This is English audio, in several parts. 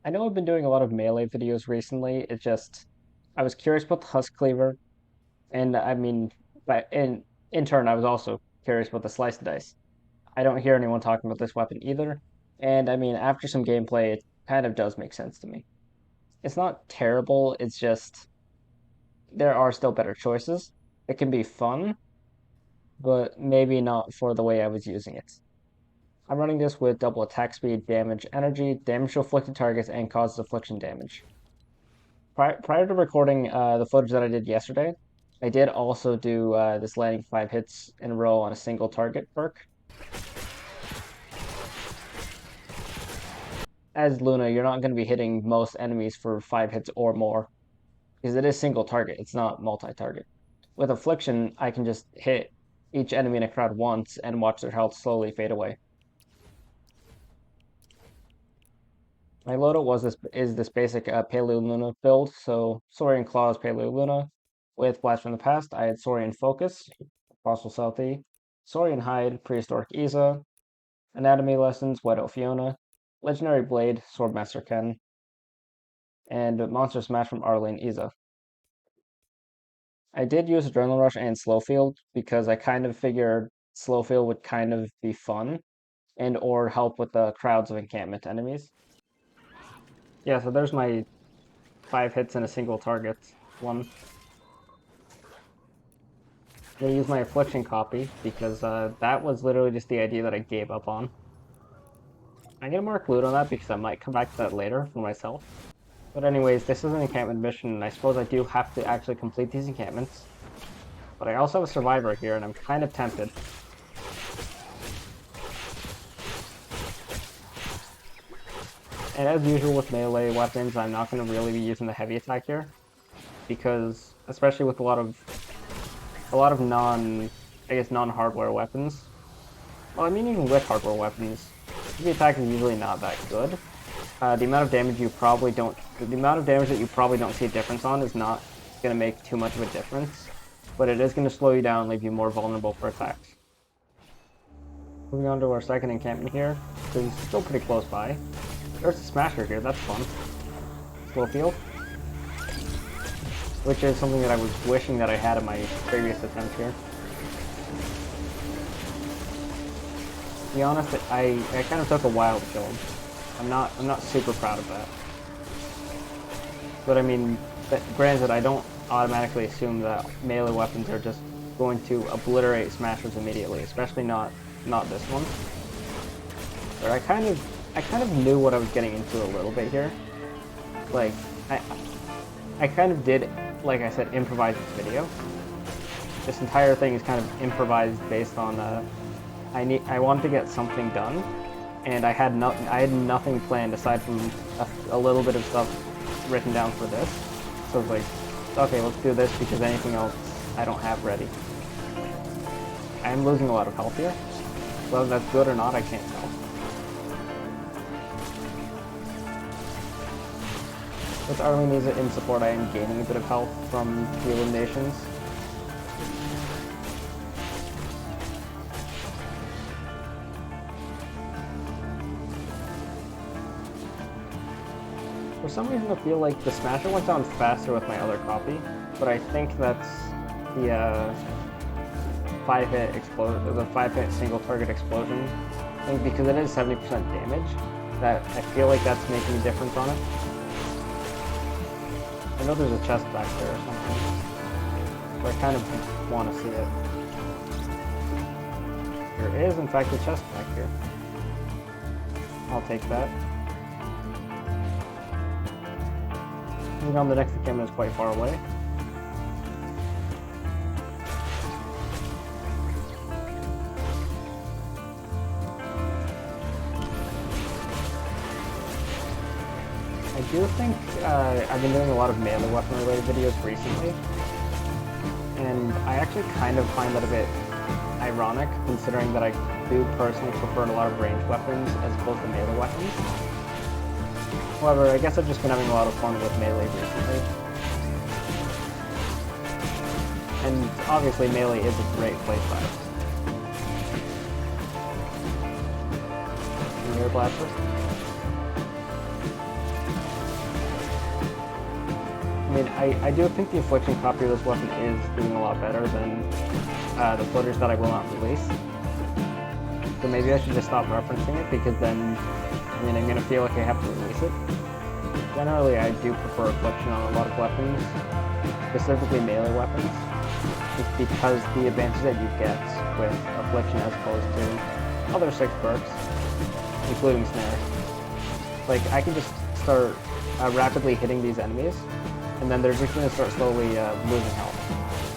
I know I've been doing a lot of melee videos recently. It's just I was curious about the Husk Cleaver, and I mean, but in turn, I was also curious about the Slice and Dice. I don't hear anyone talking about this weapon either, and I mean, after some gameplay, it kind of does make sense to me. It's not terrible. It's just there are still better choices. It can be fun, but maybe not for the way I was using it. I'm running this with double attack speed, damage, energy, damage to afflicted targets, and causes affliction damage. Prior to recording the footage that I did yesterday, I did also do this landing 5 hits in a row on a single target perk. As Luna, you're not going to be hitting most enemies for 5 hits or more, because it is single target, it's not multi-target. With Affliction, I can just hit each enemy in a crowd once and watch their health slowly fade away. My loadout is this basic Paleo Luna build, so Saurian Claws Paleo Luna. With Blast from the Past, I had Saurian Focus, Fossil Southie, Saurian Hide, Prehistoric Iza, Anatomy Lessons, Whiteout Fiona, Legendary Blade, Swordmaster Ken, and Monster Smash from Arlene Iza. I did use Adrenaline Rush and Slow Field because I kind of figured Slow Field would kind of be fun and or help with the crowds of encampment enemies. Yeah, so there's my 5 hits in a single target one. I'm gonna use my Affliction copy because that was literally just the idea that I gave up on. I'm gonna mark loot on that because I might come back to that later for myself. But anyways, this is an encampment mission, and I suppose I do have to actually complete these encampments. But I also have a survivor here, and I'm kind of tempted. And as usual with melee weapons, I'm not going to really be using the heavy attack here, because especially with a lot of non-hardware weapons. Well, I mean even with hardware weapons, heavy attack is usually not that good. The amount of damage that you probably don't see a difference on is not going to make too much of a difference, but it is going to slow you down and leave you more vulnerable for attacks. Moving on to our second encampment here, which is still pretty close by. There's a Smasher here, that's fun. Slow field. Which is something that I was wishing that I had in my previous attempt here. To be honest, I kind of took a while to kill him. I'm not super proud of that. But I mean, granted, I don't automatically assume that melee weapons are just going to obliterate smashers immediately, especially not this one. But I kind of knew what I was getting into a little bit here. Like I kind of did, like I said, improvise this video. This entire thing is kind of improvised based on I wanted to get something done, and I had nothing planned aside from a little bit of stuff written down for this. So it's like, okay, let's do this because anything else I don't have ready. I am losing a lot of health here. Whether that's good or not, I can't tell. With Arlene Iza in support, I am gaining a bit of health from the eliminations. For some reason, I feel like the Smasher went down faster with my other copy, but I think that's the 5-hit single target explosion. I think because it is 70% damage, that I feel like that's making a difference on it. I know there's a chest back there or something, but I kind of want to see it. There is, in fact, a chest back here. I'll take that. Moving on, the next encampment is quite far away. I do think I've been doing a lot of melee weapon related videos recently, and I actually kind of find that a bit ironic considering that I do personally prefer a lot of ranged weapons as opposed to melee weapons. However, I guess I've just been having a lot of fun with melee recently. And obviously melee is a great playstyle. Mirror Blaster. mean, I do think the Affliction copy of this weapon is doing a lot better than the footage that I will not release. So maybe I should just stop referencing it, because then, I mean, I'm going to feel like I have to release it. Generally, I do prefer Affliction on a lot of weapons, specifically melee weapons. It's because the advantage that you get with Affliction as opposed to other 6 perks, including Snare. Like, I can just start rapidly hitting these enemies, and then they're just going to start slowly losing health.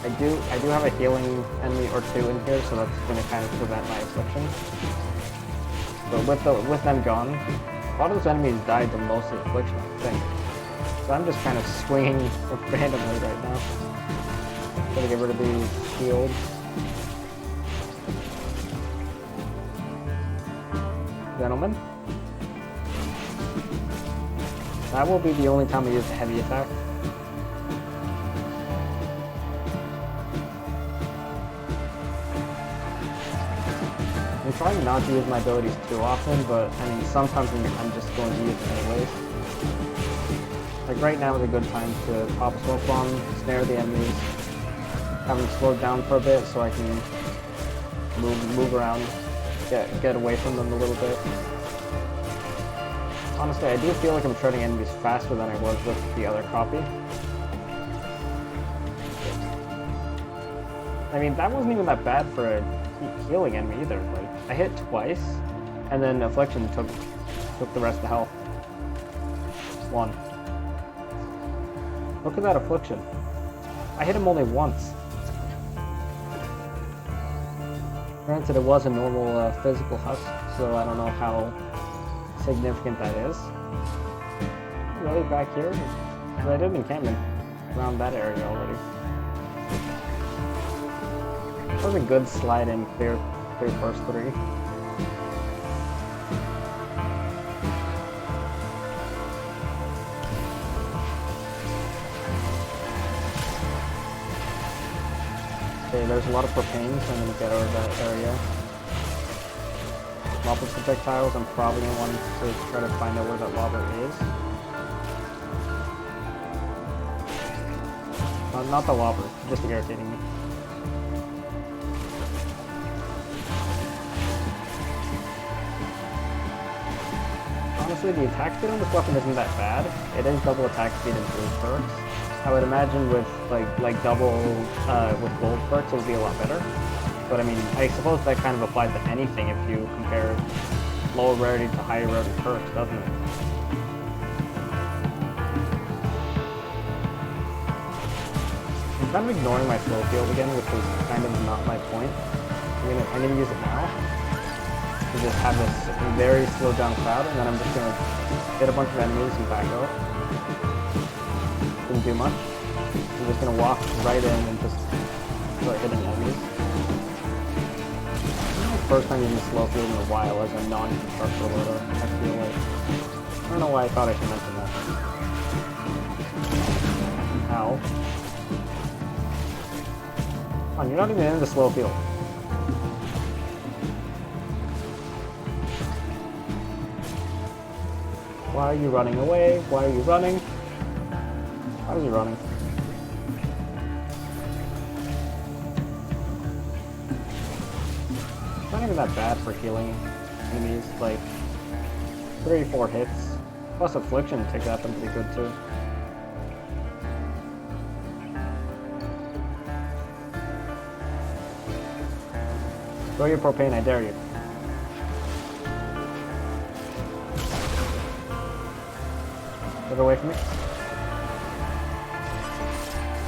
I do have a healing enemy or 2 in here, so that's going to kind of prevent my Affliction. But with them gone, a lot of those enemies died to mostly Affliction, I think. So I'm just kind of swinging randomly right now. Gotta get rid of these shields. Gentlemen. That will be the only time I use the heavy attack. I'm trying not to use my abilities too often, but I mean, sometimes I'm just going to use them anyways. Like right now is a good time to pop a smoke bomb, snare the enemies, have them slowed down for a bit so I can move around, get away from them a little bit. Honestly, I do feel like I'm shredding enemies faster than I was with the other copy. I mean, that wasn't even that bad for a healing enemy either. Like, I hit twice, and then Affliction took the rest of the health. One. Look at that Affliction. I hit him only once. Granted, it was a normal physical husk, so I don't know how significant that is. Really, back here? Because I did an encampment around that area already. That was a good slide in, clear first 3. Okay, there's a lot of propane, so I'm going to get out of that area. Lava projectiles, I'm probably going to want to try to find out where that lava is. Not the lava, just irritating me. Honestly, the attack speed on this weapon isn't that bad. It is double attack speed and 3 perks. I would imagine with like double with gold perks it would be a lot better. But I mean, I suppose that kind of applies to anything if you compare lower rarity to higher rarity perks, doesn't it? I'm kind of ignoring my slow field again, which is kind of not my point. I'm gonna use it now to just have this very slowed down crowd, and then I'm just gonna hit a bunch of enemies and back out. Didn't do much. I'm just gonna walk right in and just start hitting enemies. First time using slow field in a while as a non-constructor loader, I feel like. I don't know why I thought I should mention that. Ow. Come on, you're not even in the slow field. Why are you running away? Why are you running? Why are you running? Not even that bad for healing enemies, like 3-4 hits. Plus Affliction takes that pretty good too. Throw your propane, I dare you. Get away from me.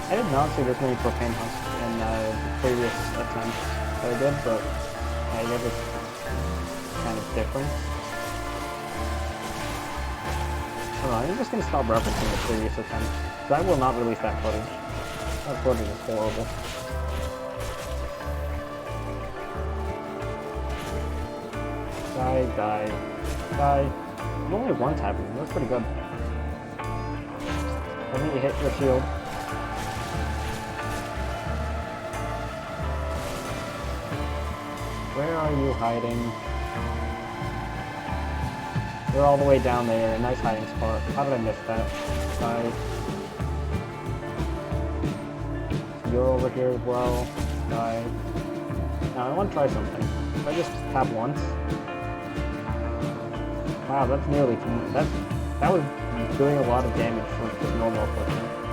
I did not see this many propane husks in the previous attempt that I did, but I guess it's kind of different. Hold on, I'm just going to stop referencing the previous attempt, because I will not release that footage. That footage is horrible. Die. I'm only one tapping, that's pretty good. I think you hit your shield. Where are you hiding? You're all the way down there, a nice hiding spot. How did I miss that? Die. You're over here as well. Die. Now I want to try something. If I just tap once. Wow, that's nearly that was doing a lot of damage for just normal equipment.